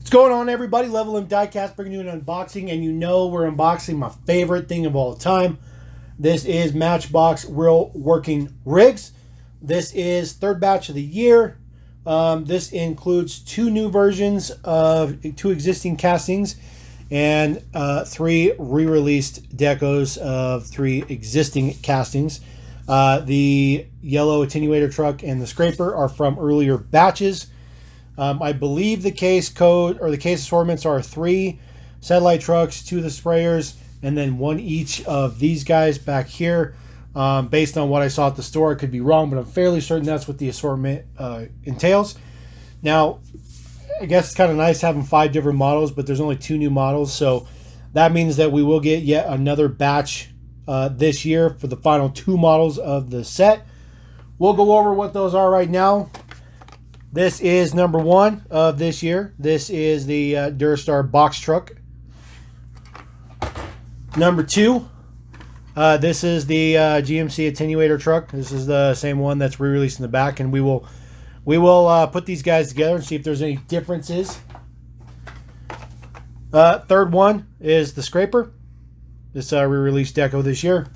What's going on, everybody? Level M Diecast bringing you an unboxing, and you know we're unboxing my favorite thing of all time. This is Matchbox Real Working Rigs. This is third batch of the year. This includes two new versions of two existing castings and three re-released decos of three existing castings. The yellow attenuator truck and the scraper are from earlier batches. I believe the case code or the case assortments are 3 satellite trucks, 2 of the sprayers, and then 1 each of these guys back here. Based on what I saw at the store, I could be wrong, but I'm fairly certain that's what the assortment entails. Now, I guess it's kind of nice having 5 different models, but there's only 2 new models, so that means that we will get yet another batch this year for the final 2 models of the set. We'll go over what those are right now. This is number 1 of this year. This is the Durastar box truck. Number 2, this is the GMC attenuator truck. This is the same one that's re-released in the back, and we will put these guys together and see if there's any differences. Third one is the scraper. This re-released deco this year.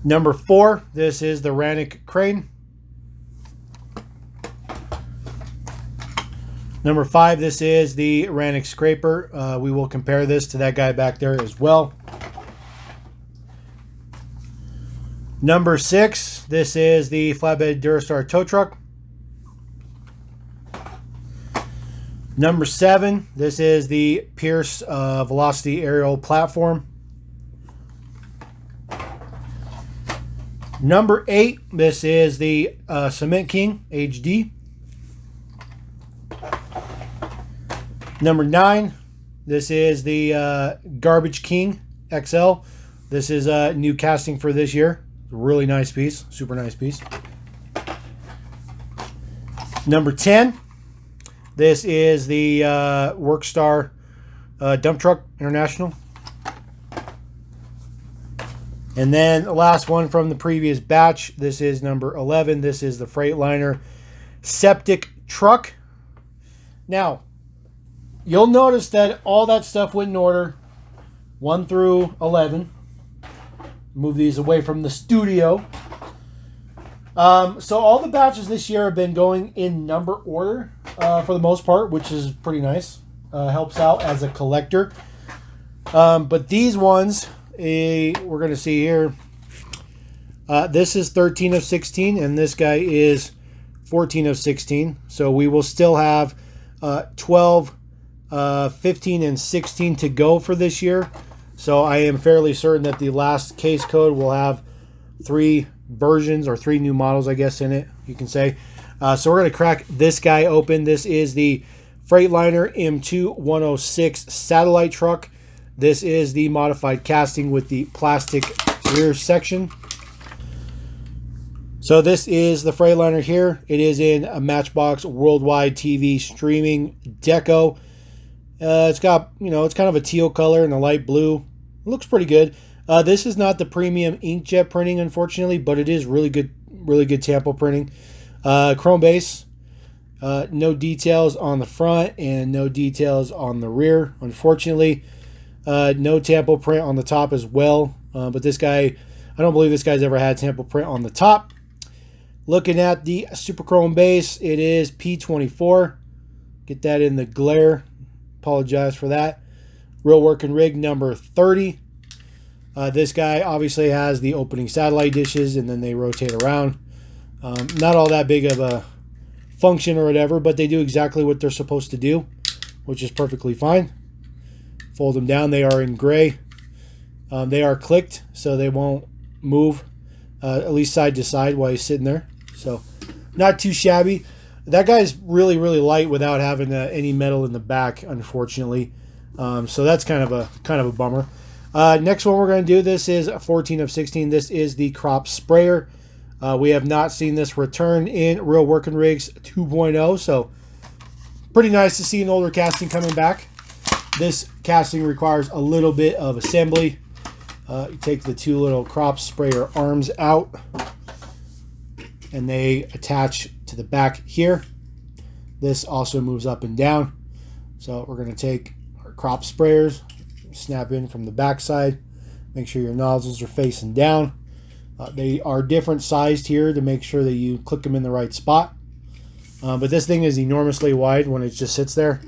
Number 4, this is the Rannick crane. Number 5, this is the Rannick scraper. We will compare this to that guy back there as well. Number 6, this is the flatbed Durastar tow truck. Number 7, this is the Pierce Velocity aerial platform. Number 8, this is the Cement King HD. Number 9, this is the Garbage King XL. This is a new casting for this year. Really nice piece, super nice piece. Number 10, this is the Workstar Dump Truck International. And then the last one from the previous batch, this is number 11. This is the Freightliner Septic Truck. Now, you'll notice that all that stuff went in order, 1 through 11. Move these away from the studio. So all the batches this year have been going in number order for the most part, which is pretty nice. Helps out as a collector. But these ones, we're going to see here. This is 13 of 16, and this guy is 14 of 16. So we will still have 12, 15 and 16 to go for this year. So I am fairly certain that the last case code will have 3 versions or 3 new models, I guess, in it, you can say. So we're going to crack this guy open. This is the Freightliner M2 106 satellite truck. This is the modified casting with the plastic rear section. So this is the Freightliner here. It is in a Matchbox worldwide TV streaming deco. It's got, it's kind of a teal color and a light blue. It looks pretty good. This is not the premium inkjet printing, unfortunately, but it is really good tampo printing. Chrome base. No details on the front and no details on the rear, unfortunately. No tampo print on the top as well. But this guy, I don't believe this guy's ever had tampo print on the top. Looking at the super chrome base, it is P24. Get that in the glare. Apologize for that. Real Working Rig number 30. This guy obviously has the opening satellite dishes, and then they rotate around. Not all that big of a function or whatever, but they do exactly what they're supposed to do, which is perfectly fine. Fold them down. They are in gray. They are clicked, so they won't move, at least side to side while he's sitting there. So not too shabby. That guy's really light without having any metal in the back, unfortunately. So that's kind of a bummer. Next one we're going to do, this is 14 of 16. This is the crop sprayer. We have not seen this return in Real Working Rigs 2.0, so pretty nice to see an older casting coming back. This casting requires a little bit of assembly. You take the 2 little crop sprayer arms out, and they attach to the back here. This also moves up and down. So we're going to take our crop sprayers, snap in from the back side. Make sure your nozzles are facing down. They are different sized here to make sure that you click them in the right spot. But this thing is enormously wide when it just sits there.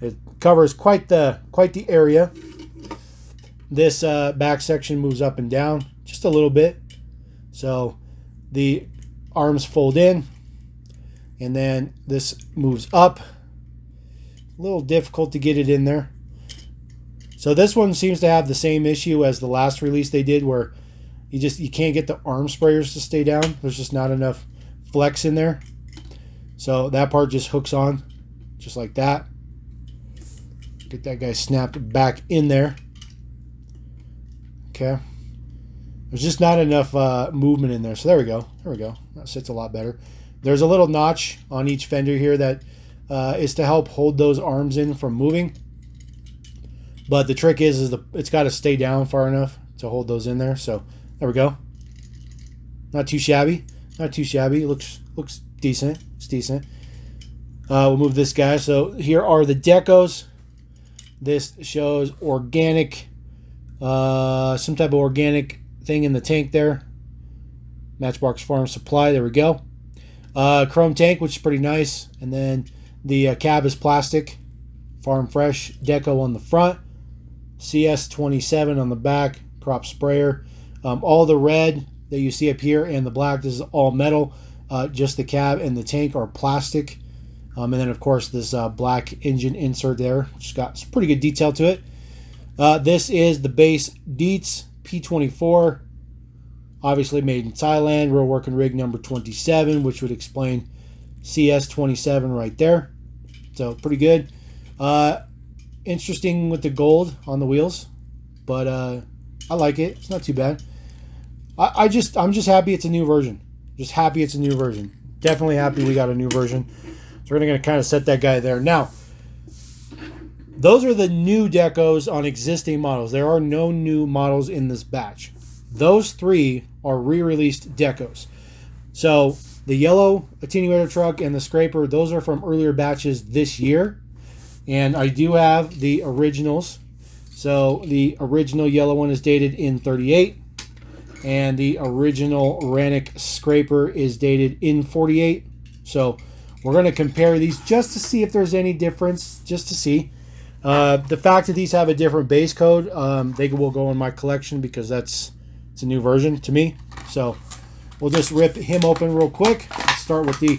It covers quite the area. This back section moves up and down just a little bit. So the arms fold in, and then this moves up. A little difficult to get it in there. So this one seems to have the same issue as the last release they did, where you can't get the arm sprayers to stay down. There's just not enough flex in there. So that part just hooks on just like that. Get that guy snapped back in there. Okay. There's just not enough movement in there. So there we go. There we go. That sits a lot better. There's a little notch on each fender here that is to help hold those arms in from moving. But the trick is it's got to stay down far enough to hold those in there. So there we go. Not too shabby. Not too shabby. Looks decent. It's decent. We'll move this guy. So here are the decos. This shows organic, some type of organic thing in the tank there. Matchbox Farm Supply. There we go. Chrome tank, which is pretty nice. And then the cab is plastic. Farm Fresh deco on the front. CS27 on the back. Crop sprayer. All the red that you see up here and the black, this is all metal. Just the cab and the tank are plastic. And then, of course, this black engine insert there, which has got some pretty good detail to it. This is the base Dietz P24. Obviously made in Thailand. Real working rig number 27, which would explain CS27 right there. So pretty good. Interesting with the gold on the wheels, but I like it. It's not too bad. I'm just happy it's a new version. Just happy it's a new version. Definitely happy we got a new version. So we're going to kind of set that guy there. Now, those are the new decos on existing models. There are no new models in this batch. Those three are re-released decos. So the yellow attenuator truck and the scraper, those are from earlier batches this year. And I do have the originals. So the original yellow one is dated in 38. And the original Rannick scraper is dated in 48. So we're going to compare these just to see if there's any difference, just to see. The fact that these have a different base code, they will go in my collection because it's a new version to me. So we'll just rip him open real quick. Let's start with the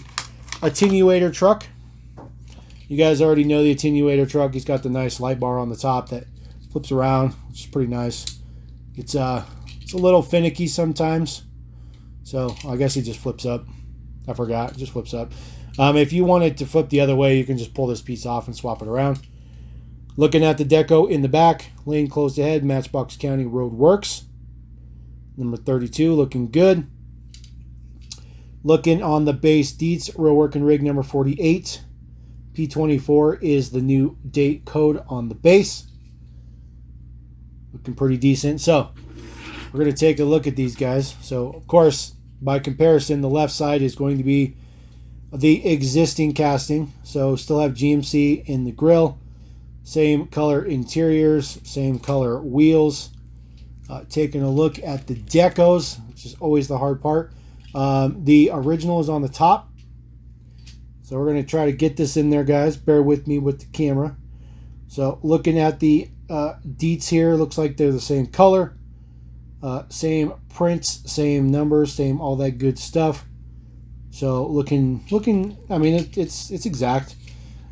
attenuator truck. You guys already know the attenuator truck. He's got the nice light bar on the top that flips around, which is pretty nice. It's a little finicky sometimes. So I guess he just flips up. I forgot. It just flips up. If you want it to flip the other way, you can just pull this piece off and swap it around. Looking at the deco in the back, lane closed ahead, Matchbox County Road Works. Number 32, looking good. Looking on the base Dietz, real working rig number 48. P24 is the new date code on the base. Looking pretty decent. So we're going to take a look at these guys. So, of course, by comparison, the left side is going to be the existing casting. So still have GMC in the grill. Same color interiors, same color wheels. Taking a look at the decos, which is always the hard part. The original is on the top. So we're going to try to get this in there, guys. Bear with me with the camera. So looking at the Dietz here, looks like they're the same color. Same prints, same numbers, same all that good stuff. So looking, I mean, it's exact.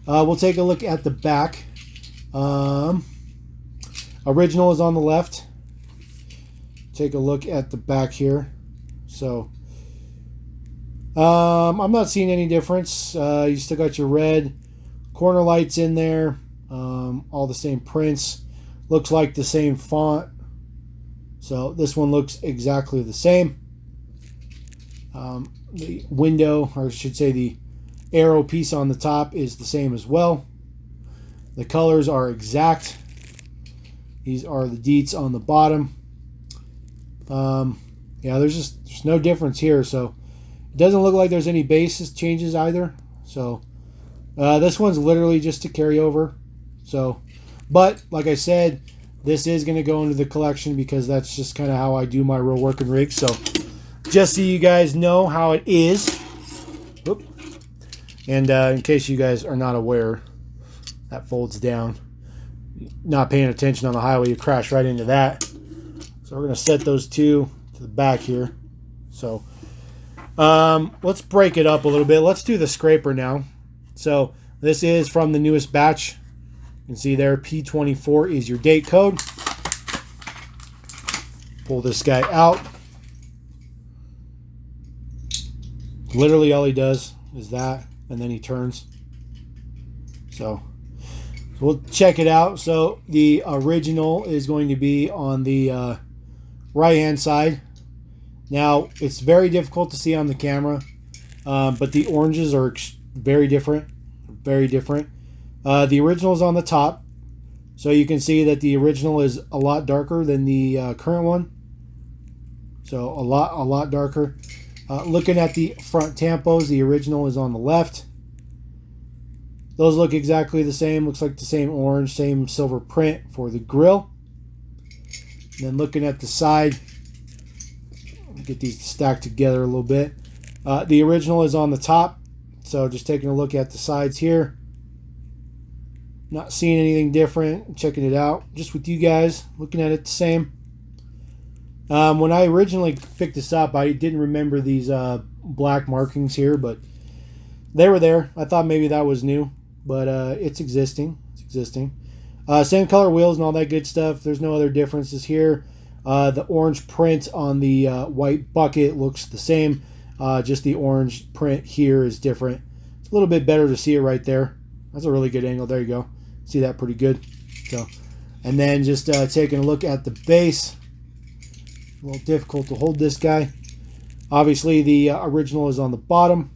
We'll take a look at the back. Original is on the left. Take a look at the back here. So I'm not seeing any difference. You still got your red corner lights in there. All the same prints. Looks like the same font. So this one looks exactly the same. The window, or I should say the arrow piece on the top, is the same as well. The colors are exact. These are the Dietz on the bottom. Yeah, there's no difference here. So it doesn't look like there's any basis changes either. So This one's literally just to carry over. So, but like I said, this is going to go into the collection because that's just kind of how I do my real working rigs. So just so you guys know how it is. Oop. And in case you guys are not aware, that folds down. Not paying attention on the highway, you crash right into that. So we're going to set those two to the back here. So let's break it up a little bit. Let's do the scraper now. So this is from the newest batch. You can see there P24 is your date code. Pull this guy out. Literally all he does is that, and then he turns. So we'll check it out. So the original is going to be on the right hand side. Now it's very difficult to see on the camera, but the oranges are very different. Very different. The original is on the top, so you can see that the original is a lot darker than the current one. So a lot darker. Looking at the front tampos, the original is on the left. Those look exactly the same. Looks like the same orange, same silver print for the grill. And then looking at the side, get these stacked together a little bit. The original is on the top, so just taking a look at the sides here. Not seeing anything different. Checking it out just with you guys, looking at it the same. When I originally picked this up, I didn't remember these black markings here, but they were there. I thought maybe that was new, but it's existing. It's existing. Same color wheels and all that good stuff. There's no other differences here. The orange print on the white bucket looks the same. Just the orange print here is different. It's a little bit better to see it right there. That's a really good angle. There you go. See that pretty good. So, and then just taking a look at the base. A little difficult to hold this guy. Obviously, the original is on the bottom.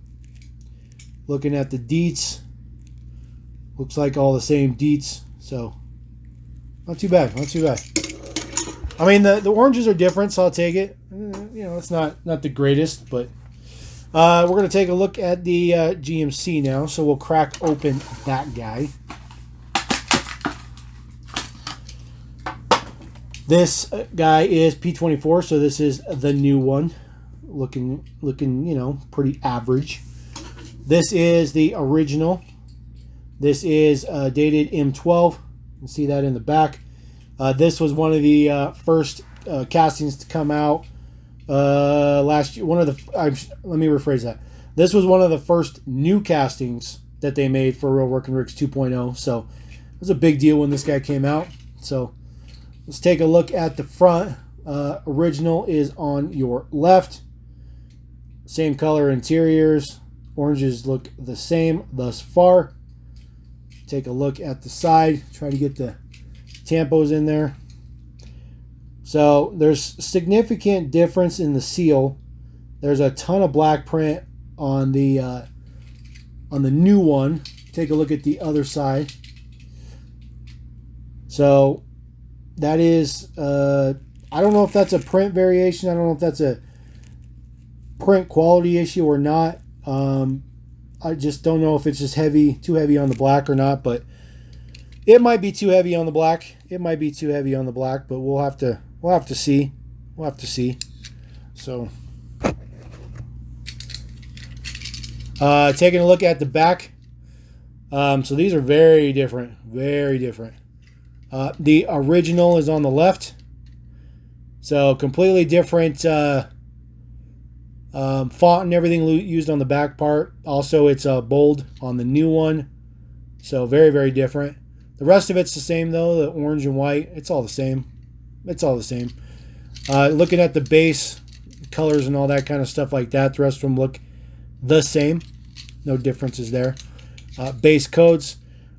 Looking at the deets. Looks like all the same deets. So, not too bad. Not too bad. I mean, the oranges are different, so I'll take it. You know, it's not the greatest, but we're going to take a look at the GMC now. So we'll crack open that guy. This guy is P24, so this is the new one. Looking, you know, pretty average. This is the original. This is dated M12. You can see that in the back. This was one of the first castings to come out last year. Let me rephrase that. This was one of the first new castings that they made for Real Working Rigs 2.0. So it was a big deal when this guy came out. So let's take a look at the front. Original is on your left. Same color interiors. Oranges look the same thus far. Take a look at the side. Try to get the tampos in there. So there's significant difference in the seal. There's a ton of black print on the new one. Take a look at the other side. So that is I don't know if that's a print variation. I don't know if that's a print quality issue or not. I just don't know if it's just too heavy on the black or not, but it might be too heavy on the black. It might be too heavy on the black, but we'll have to see. We'll have to see. So taking a look at the back. So these are very different. Very different. The original is on the left. So completely different font and everything used on the back part. Also, it's bold on the new one. So very, very different. The rest of it's the same though. The orange and white, it's all the same. It's all the same. Looking at the base colors and all that kind of stuff like that, the rest of them look the same. No differences there. Base codes.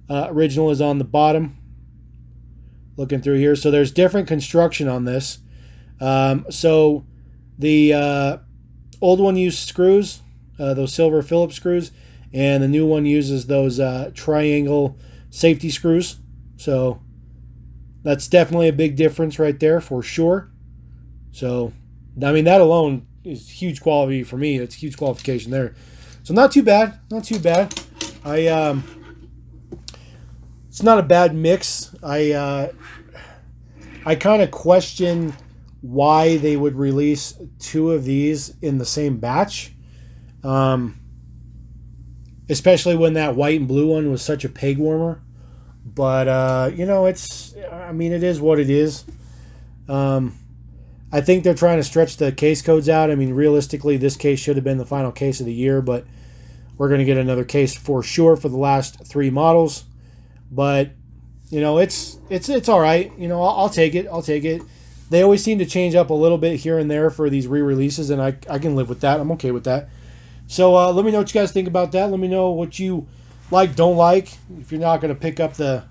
Original is on the bottom. Looking through here. So there's different construction on this. So the old one used screws, those silver Phillips screws, and the new one uses those triangle safety screws. So that's definitely a big difference right there for sure. So, I mean, that alone is huge quality for me. It's a huge qualification there. So not too bad. Not too bad. I it's not a bad mix. I kind of question why they would release two of these in the same batch. Especially when that white and blue one was such a peg warmer. But, you know, I mean, it is what it is. I think they're trying to stretch the case codes out. I mean, realistically, this case should have been the final case of the year, but we're going to get another case for sure for the last 3 models. But, you know, it's all right. You know, I'll take it. I'll take it. They always seem to change up a little bit here and there for these re-releases, and I can live with that. I'm okay with that. So let me know what you guys think about that. Let me know what you like, don't like. If you're not going to pick up the,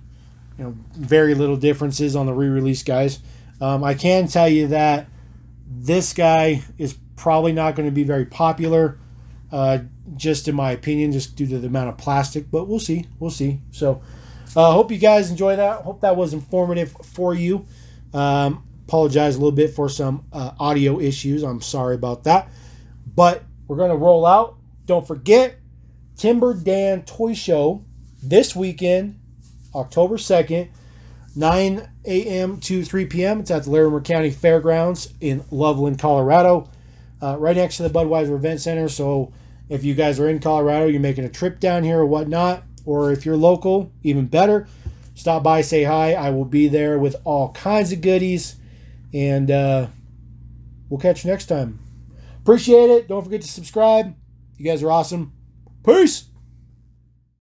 you know, very little differences on the re-release guys. I can tell you that this guy is probably not going to be very popular, just in my opinion, just due to the amount of plastic. But we'll see. We'll see. So hope you guys enjoy that. Hope that was informative for you. Apologize a little bit for some audio issues. I'm sorry about that. But we're going to roll out. Don't forget, Timber Dan Toy Show this weekend, October 2nd, 9 a.m. to 3 p.m. It's at the Larimer County Fairgrounds in Loveland, Colorado, right next to the Budweiser Event Center. So if you guys are in Colorado, you're making a trip down here or whatnot, or if you're local, even better, stop by, say hi. I will be there with all kinds of goodies, and we'll catch you next time. Appreciate it. Don't forget to subscribe. You guys are awesome. Peace.